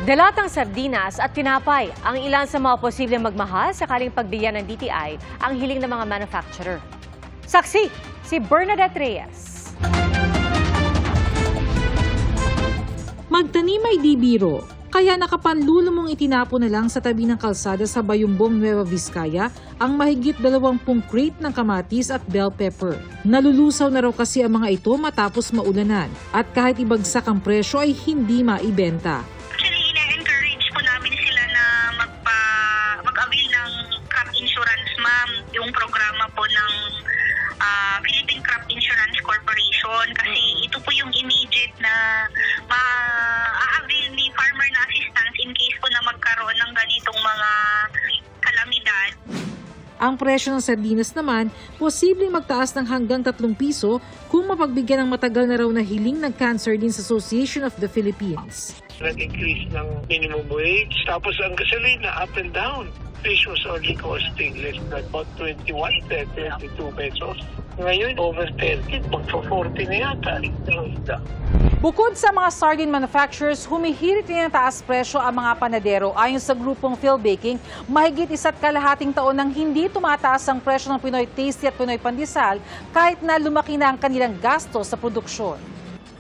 Dalatang sardinas at tinapay ang ilan sa mga posibleng magmahal sakaling pagbigyan ng DTI ang hiling ng mga manufacturer. Saksi, si Bernadette Reyes. Magtanim ay di biro, kaya nakapanlulumong itinapo na lang sa tabi ng kalsada sa Bayumbong, Nueva Vizcaya ang mahigit 20 crate ng kamatis at bell pepper. Nalulusaw na raw kasi ang mga ito matapos maulanan at kahit ibagsak ang presyo ay hindi maibenta. Yung programa po ng Philippine Crop Insurance Corporation kasi ito po yung immediate na ma-avail ni farmer na assistance in case po na magkaroon ng ganitong mga kalamidad. Ang presyo ng sardinas naman, posibleng magtaas ng hanggang 3 piso kung mapagbigyan ng matagal na raw na hiling ng Canned Sardines Association of the Philippines. Nag-increase ng minimum wage, tapos ang gasolina up and down. Fish was only costing less than about 21, 22 pesos. Ngayon, over 30, magpo-40 na yata. Bukod sa mga sardine manufacturers, humihirit din ang taas presyo ang mga panadero. Ayon sa grupong Phil Baking, mahigit 1.5 taon nang hindi tumataas ang presyo ng Pinoy Tasty at Pinoy Pandesal kahit na lumaki na ang kanilang gasto sa produksyon.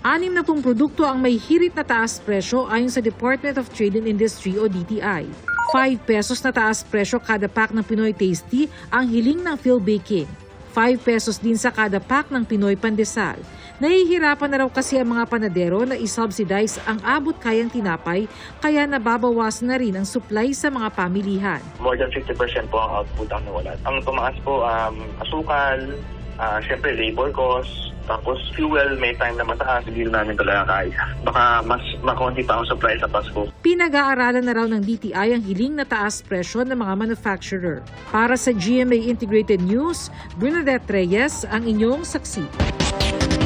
60 produkto ang may hirit na taas presyo ayon sa Department of Trade and Industry o DTI. 5 pesos na taas presyo kada pack ng Pinoy Tasty ang hiling ng Phil Baking. 5 pesos din sa kada pack ng Pinoy Pandesal. Nahihirapan na raw kasi ang mga panadero na isubsidize ang abot kayang tinapay kaya nababawasan na rin ang supply sa mga pamilihan. More than 50% po ang output ang nawala. Ang tumaas po, asukal, syempre labor cost, tapos fuel, may time na mataas, hindi namin talaga kaya. Baka mas makonti pa ang supply sa Pasko. Pinag-aaralan na raw ng DTI ang hiling na taas presyo ng mga manufacturer. Para sa GMA Integrated News, Bernadette Reyes ang inyong saksi.